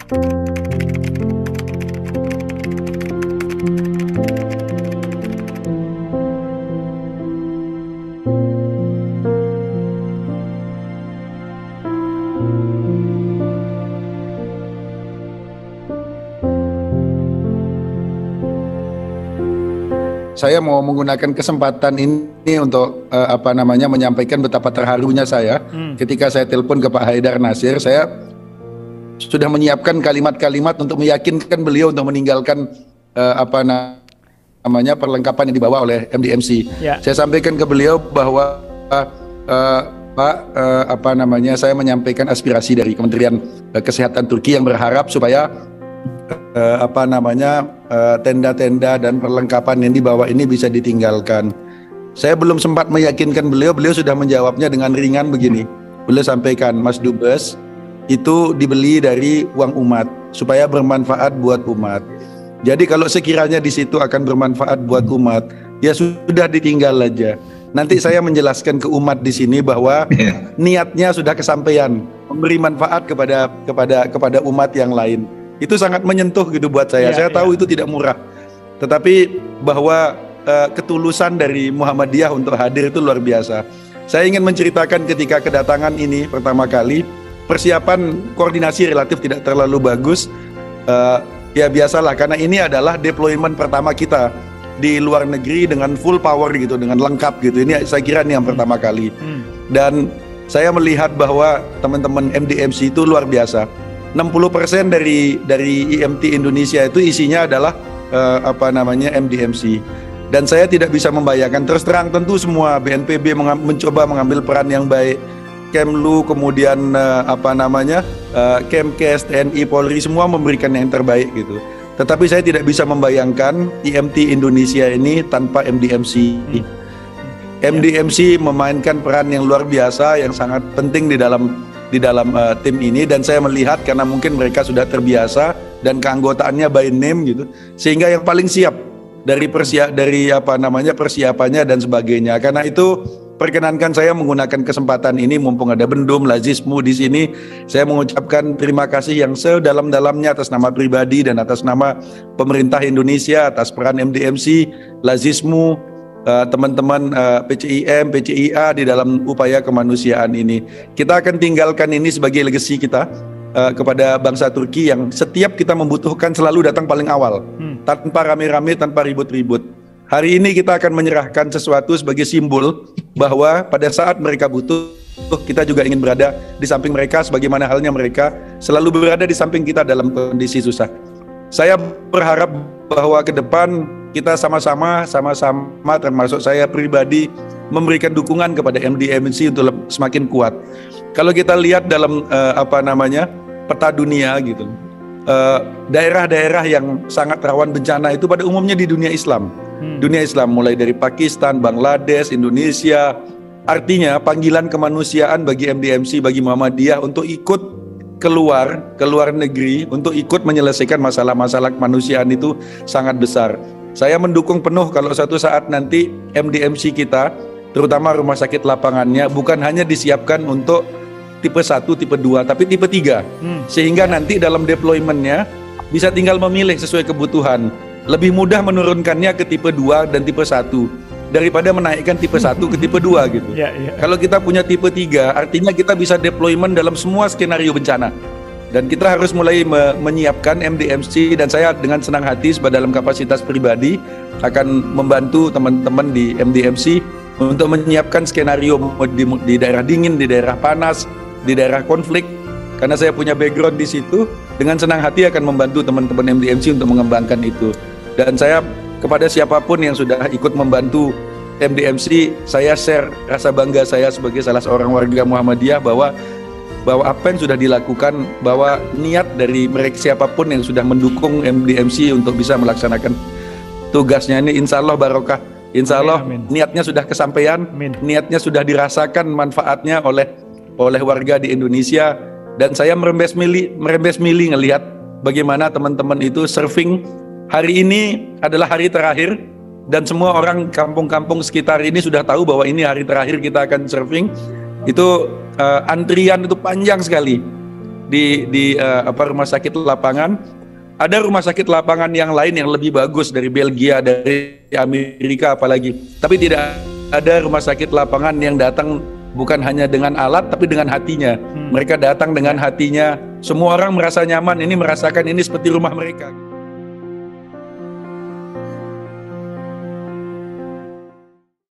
Saya mau menggunakan kesempatan ini untuk menyampaikan betapa terharunya saya ketika saya telepon ke Pak Haidar Nasir. Saya sudah menyiapkan kalimat-kalimat untuk meyakinkan beliau untuk meninggalkan perlengkapan yang dibawa oleh MDMC. Ya. Saya sampaikan ke beliau bahwa Pak, saya menyampaikan aspirasi dari Kementerian Kesehatan Turki yang berharap supaya tenda-tenda dan perlengkapan yang dibawa ini bisa ditinggalkan. Saya belum sempat meyakinkan beliau sudah menjawabnya dengan ringan begini. Beliau sampaikan, Mas Dubes, itu dibeli dari uang umat supaya bermanfaat buat umat. Jadi kalau sekiranya di situ akan bermanfaat buat umat, ya sudah ditinggal aja. Nanti saya menjelaskan ke umat di sini bahwa niatnya sudah kesampaian, memberi manfaat kepada umat yang lain. Itu sangat menyentuh gitu buat saya. Saya tahu itu tidak murah, tetapi bahwa ketulusan dari Muhammadiyah untuk hadir itu luar biasa. Saya ingin menceritakan ketika kedatangan ini pertama kali, persiapan koordinasi relatif tidak terlalu bagus. Ya biasalah, karena ini adalah deployment pertama kita di luar negeri dengan full power gitu, dengan lengkap gitu. Ini saya kira ini yang pertama kali. Dan saya melihat bahwa teman-teman MDMC itu luar biasa. 60% dari IMT Indonesia itu isinya adalah MDMC. Dan saya tidak bisa membayangkan, terus terang tentu semua BNPB mencoba mengambil peran yang baik, Kemlu, kemudian Kemkes, TNI, Polri, semua memberikan yang terbaik gitu. Tetapi saya tidak bisa membayangkan IMT Indonesia ini tanpa MDMC. MDMC memainkan peran yang luar biasa, yang sangat penting di dalam tim ini, dan saya melihat karena mungkin mereka sudah terbiasa dan keanggotaannya by name gitu, sehingga yang paling siap dari persiapannya dan sebagainya. Karena itu perkenankan saya menggunakan kesempatan ini, mumpung ada Bendum, Lazismu di sini, saya mengucapkan terima kasih yang sedalam-dalamnya atas nama pribadi dan atas nama pemerintah Indonesia, atas peran MDMC, Lazismu, teman-teman PCIM, PCIA di dalam upaya kemanusiaan ini. Kita akan tinggalkan ini sebagai legacy kita kepada bangsa Turki yang setiap kita membutuhkan selalu datang paling awal, tanpa rame-rame, tanpa ribut-ribut. Hari ini kita akan menyerahkan sesuatu sebagai simbol bahwa pada saat mereka butuh, kita juga ingin berada di samping mereka, sebagaimana halnya mereka selalu berada di samping kita dalam kondisi susah. Saya berharap bahwa ke depan kita sama-sama termasuk saya pribadi memberikan dukungan kepada MDMC untuk semakin kuat. Kalau kita lihat dalam peta dunia gitu, daerah-daerah yang sangat rawan bencana itu pada umumnya di dunia Islam. Dunia Islam mulai dari Pakistan, Bangladesh, Indonesia. Artinya panggilan kemanusiaan bagi MDMC, bagi Muhammadiyah untuk ikut keluar negeri, untuk ikut menyelesaikan masalah-masalah kemanusiaan itu sangat besar. Saya mendukung penuh kalau suatu saat nanti MDMC kita, terutama rumah sakit lapangannya, bukan hanya disiapkan untuk tipe 1, tipe 2, tapi tipe 3. Sehingga nanti dalam deploymentnya bisa tinggal memilih sesuai kebutuhan. Lebih mudah menurunkannya ke tipe 2 dan tipe 1 daripada menaikkan tipe 1 ke tipe 2 gitu. Kalau kita punya tipe 3, artinya kita bisa deployment dalam semua skenario bencana. Dan kita harus mulai menyiapkan MDMC, dan saya dengan senang hati dalam kapasitas pribadi akan membantu teman-teman di MDMC untuk menyiapkan skenario di daerah dingin, di daerah panas, di daerah konflik. Karena saya punya background di situ, dengan senang hati akan membantu teman-teman MDMC untuk mengembangkan itu. Dan saya kepada siapapun yang sudah ikut membantu MDMC, saya share rasa bangga saya sebagai salah seorang warga Muhammadiyah bahwa apa yang sudah dilakukan, bahwa niat dari mereka siapapun yang sudah mendukung MDMC untuk bisa melaksanakan tugasnya ini, insya Allah barokah, insya Allah niatnya sudah kesampaian, niatnya sudah dirasakan manfaatnya oleh warga di Indonesia. Dan saya merembes mili ngelihat bagaimana teman-teman itu surfing. Hari ini adalah hari terakhir, dan semua orang kampung-kampung sekitar ini sudah tahu bahwa ini hari terakhir kita akan surfing. Itu antrian itu panjang sekali di rumah sakit lapangan. Ada rumah sakit lapangan yang lain yang lebih bagus dari Belgia, dari Amerika apalagi. Tapi tidak ada rumah sakit lapangan yang datang bukan hanya dengan alat tapi dengan hatinya. Mereka datang dengan hatinya. Semua orang merasa nyaman, ini merasakan ini seperti rumah mereka.